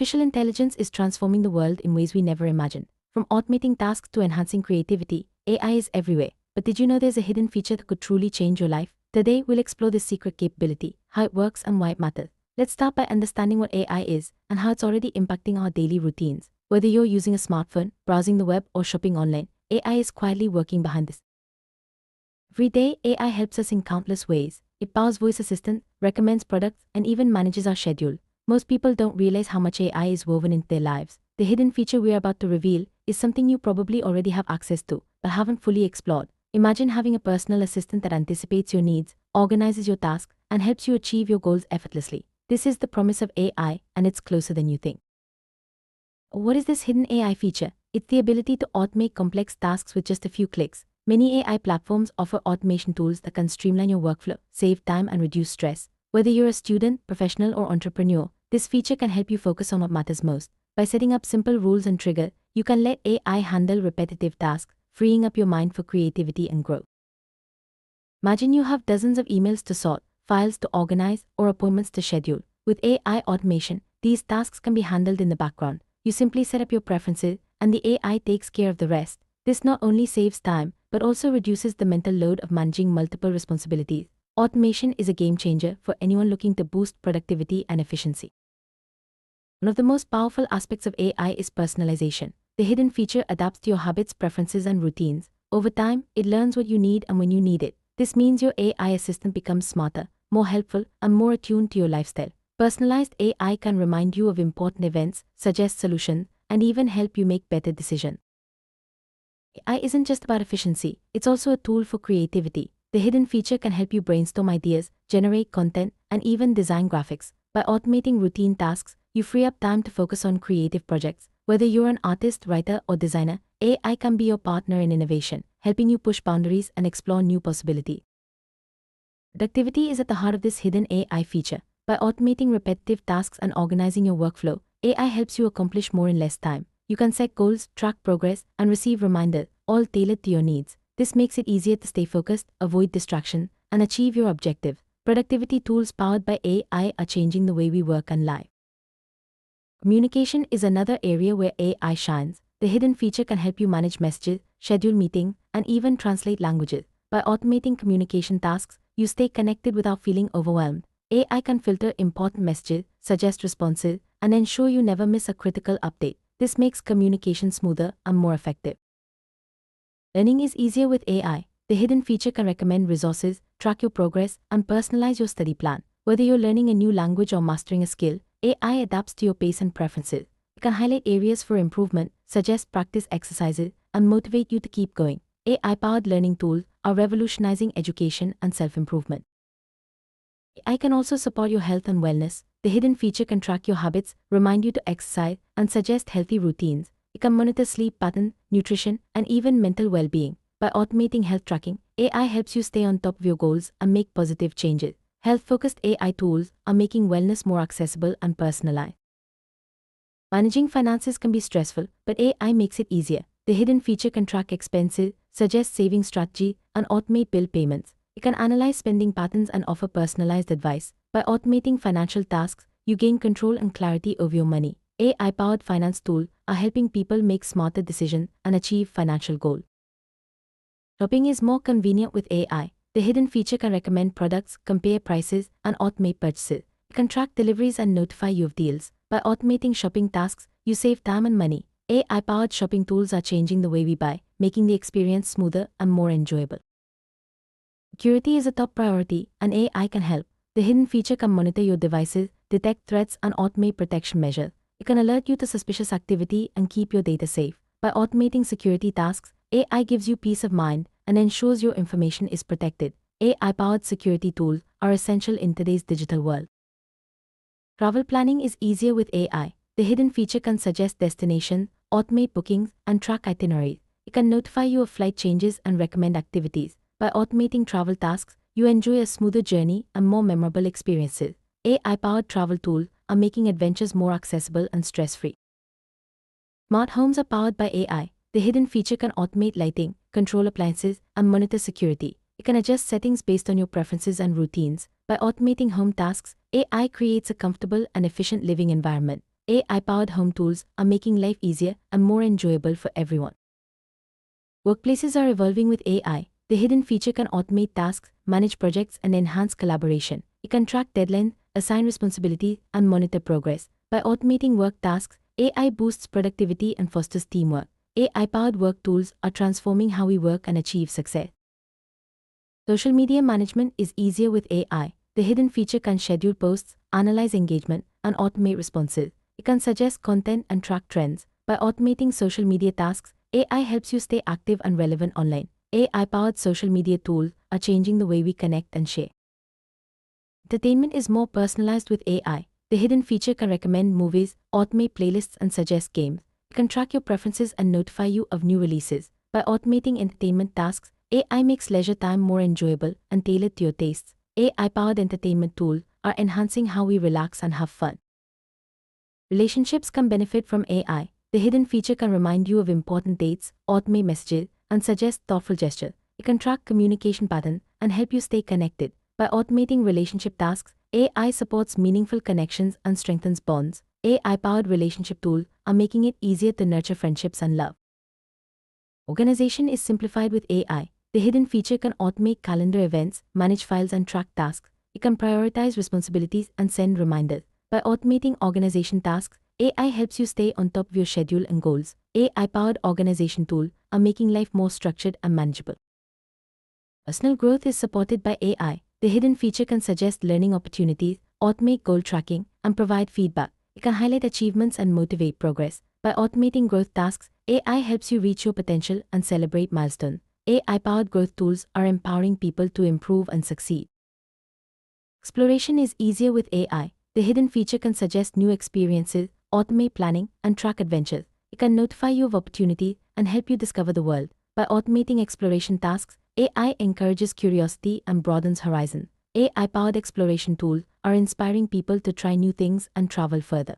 Artificial intelligence is transforming the world in ways we never imagined. From automating tasks to enhancing creativity, AI is everywhere. But did you know there's a hidden feature that could truly change your life? Today, we'll explore this secret capability, how it works and why it matters. Let's start by understanding what AI is and how it's already impacting our daily routines. Whether you're using a smartphone, browsing the web, or shopping online, AI is quietly working behind this. Every day, AI helps us in countless ways. It powers voice assistant, recommends products, and even manages our schedule. Most people don't realize how much AI is woven into their lives. The hidden feature we're about to reveal is something you probably already have access to, but haven't fully explored. Imagine having a personal assistant that anticipates your needs, organizes your tasks, and helps you achieve your goals effortlessly. This is the promise of AI, and it's closer than you think. What is this hidden AI feature? It's the ability to automate complex tasks with just a few clicks. Many AI platforms offer automation tools that can streamline your workflow, save time, and reduce stress. Whether you're a student, professional, or entrepreneur, this feature can help you focus on what matters most. By setting up simple rules and triggers, you can let AI handle repetitive tasks, freeing up your mind for creativity and growth. Imagine you have dozens of emails to sort, files to organize, or appointments to schedule. With AI automation, these tasks can be handled in the background. You simply set up your preferences, and the AI takes care of the rest. This not only saves time, but also reduces the mental load of managing multiple responsibilities. Automation is a game changer for anyone looking to boost productivity and efficiency. One of the most powerful aspects of AI is personalization. The hidden feature adapts to your habits, preferences, and routines. Over time, it learns what you need and when you need it. This means your AI assistant becomes smarter, more helpful, and more attuned to your lifestyle. Personalized AI can remind you of important events, suggest solutions, and even help you make better decisions. AI isn't just about efficiency, it's also a tool for creativity. The hidden feature can help you brainstorm ideas, generate content, and even design graphics. By automating routine tasks, you free up time to focus on creative projects. Whether you're an artist, writer, or designer, AI can be your partner in innovation, helping you push boundaries and explore new possibilities. Productivity is at the heart of this hidden AI feature. By automating repetitive tasks and organizing your workflow, AI helps you accomplish more in less time. You can set goals, track progress, and receive reminders, all tailored to your needs. This makes it easier to stay focused, avoid distraction, and achieve your objective. Productivity tools powered by AI are changing the way we work and live. Communication is another area where AI shines. The hidden feature can help you manage messages, schedule meetings, and even translate languages. By automating communication tasks, you stay connected without feeling overwhelmed. AI can filter important messages, suggest responses, and ensure you never miss a critical update. This makes communication smoother and more effective. Learning is easier with AI. The hidden feature can recommend resources, track your progress, and personalize your study plan. Whether you're learning a new language or mastering a skill, AI adapts to your pace and preferences. It can highlight areas for improvement, suggest practice exercises, and motivate you to keep going. AI-powered learning tools are revolutionizing education and self-improvement. AI can also support your health and wellness. The hidden feature can track your habits, remind you to exercise, and suggest healthy routines. It can monitor sleep patterns, nutrition, and even mental well-being. By automating health tracking, AI helps you stay on top of your goals and make positive changes. Health-focused AI tools are making wellness more accessible and personalized. Managing finances can be stressful, but AI makes it easier. The hidden feature can track expenses, suggest saving strategy, and automate bill payments. It can analyze spending patterns and offer personalized advice. By automating financial tasks, you gain control and clarity over your money. AI-powered finance tools are helping people make smarter decisions and achieve financial goals. Shopping is more convenient with AI. The hidden feature can recommend products, compare prices, and automate purchases. It can track deliveries and notify you of deals. By automating shopping tasks, you save time and money. AI-powered shopping tools are changing the way we buy, making the experience smoother and more enjoyable. Security is a top priority, and AI can help. The hidden feature can monitor your devices, detect threats, and automate protection measures. It can alert you to suspicious activity and keep your data safe. By automating security tasks, AI gives you peace of mind and ensures your information is protected. AI-powered security tools are essential in today's digital world. Travel planning is easier with AI. The hidden feature can suggest destinations, automate bookings, and track itineraries. It can notify you of flight changes and recommend activities. By automating travel tasks, you enjoy a smoother journey and more memorable experiences. AI-powered travel tools are making adventures more accessible and stress-free. Smart homes are powered by AI. The hidden feature can automate lighting, control appliances, and monitor security. It can adjust settings based on your preferences and routines. By automating home tasks, AI creates a comfortable and efficient living environment. AI-powered home tools are making life easier and more enjoyable for everyone. Workplaces are evolving with AI. The hidden feature can automate tasks, manage projects, and enhance collaboration. It can track deadlines, assign responsibility, and monitor progress. By automating work tasks, AI boosts productivity and fosters teamwork. AI-powered work tools are transforming how we work and achieve success. Social media management is easier with AI. The hidden feature can schedule posts, analyze engagement, and automate responses. It can suggest content and track trends. By automating social media tasks, AI helps you stay active and relevant online. AI-powered social media tools are changing the way we connect and share. Entertainment is more personalized with AI. The hidden feature can recommend movies, automate playlists, and suggest games. It can track your preferences and notify you of new releases. By automating entertainment tasks, AI makes leisure time more enjoyable and tailored to your tastes. AI-powered entertainment tools are enhancing how we relax and have fun. Relationships can benefit from AI. The hidden feature can remind you of important dates, automate messages, and suggest thoughtful gestures. It can track communication patterns and help you stay connected. By automating relationship tasks, AI supports meaningful connections and strengthens bonds. AI-powered relationship tools are making it easier to nurture friendships and love. Organization is simplified with AI. The hidden feature can automate calendar events, manage files, and track tasks. It can prioritize responsibilities and send reminders. By automating organization tasks, AI helps you stay on top of your schedule and goals. AI-powered organization tools are making life more structured and manageable. Personal growth is supported by AI. The hidden feature can suggest learning opportunities, automate goal tracking, and provide feedback. It can highlight achievements and motivate progress. By automating growth tasks, AI helps you reach your potential and celebrate milestones. AI-powered growth tools are empowering people to improve and succeed. Exploration is easier with AI. The hidden feature can suggest new experiences, automate planning, and track adventures. It can notify you of opportunities and help you discover the world. By automating exploration tasks, AI encourages curiosity and broadens horizons. AI-powered exploration tools are inspiring people to try new things and travel further.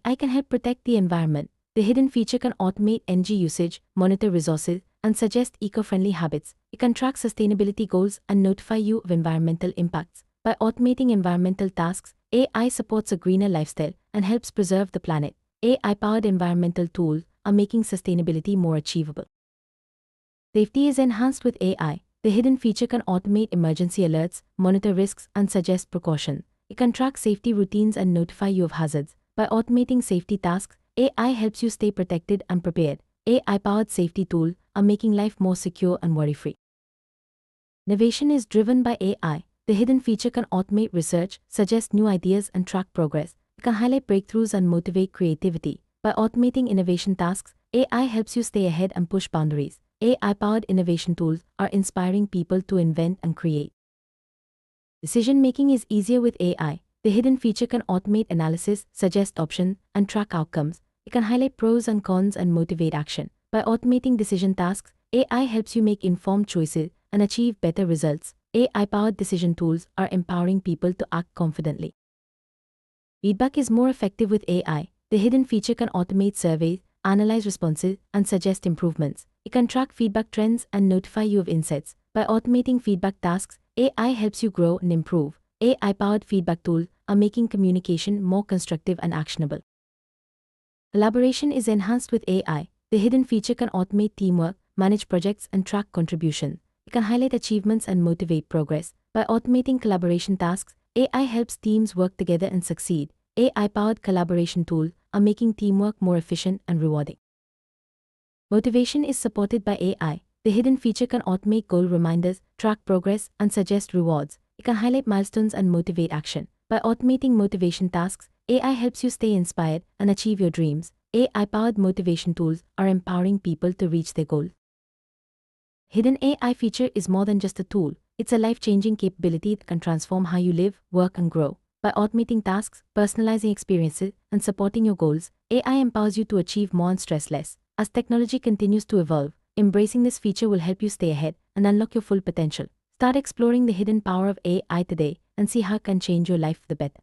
AI can help protect the environment. The hidden feature can automate energy usage, monitor resources, and suggest eco-friendly habits. It can track sustainability goals and notify you of environmental impacts. By automating environmental tasks, AI supports a greener lifestyle and helps preserve the planet. AI-powered environmental tools are making sustainability more achievable. Safety is enhanced with AI. The hidden feature can automate emergency alerts, monitor risks, and suggest precautions. It can track safety routines and notify you of hazards. By automating safety tasks, AI helps you stay protected and prepared. AI-powered safety tools are making life more secure and worry-free. Innovation is driven by AI. The hidden feature can automate research, suggest new ideas, and track progress. It can highlight breakthroughs and motivate creativity. By automating innovation tasks, AI helps you stay ahead and push boundaries. AI-powered innovation tools are inspiring people to invent and create. Decision-making is easier with AI. The hidden feature can automate analysis, suggest options, and track outcomes. It can highlight pros and cons and motivate action. By automating decision tasks, AI helps you make informed choices and achieve better results. AI-powered decision tools are empowering people to act confidently. Feedback is more effective with AI. The hidden feature can automate surveys, analyze responses, and suggest improvements. It can track feedback trends and notify you of insights. By automating feedback tasks, AI helps you grow and improve. AI-powered feedback tools are making communication more constructive and actionable. Collaboration is enhanced with AI. The hidden feature can automate teamwork, manage projects, and track contributions. It can highlight achievements and motivate progress. By automating collaboration tasks, AI helps teams work together and succeed. AI-powered collaboration tools are making teamwork more efficient and rewarding. Motivation is supported by AI. The hidden feature can automate goal reminders, track progress, and suggest rewards. It can highlight milestones and motivate action. By automating motivation tasks, AI helps you stay inspired and achieve your dreams. AI-powered motivation tools are empowering people to reach their goals. Hidden AI feature is more than just a tool. It's a life-changing capability that can transform how you live, work, and grow. By automating tasks, personalizing experiences, and supporting your goals, AI empowers you to achieve more and stress less. As technology continues to evolve, embracing this feature will help you stay ahead and unlock your full potential. Start exploring the hidden power of AI today and see how it can change your life for the better.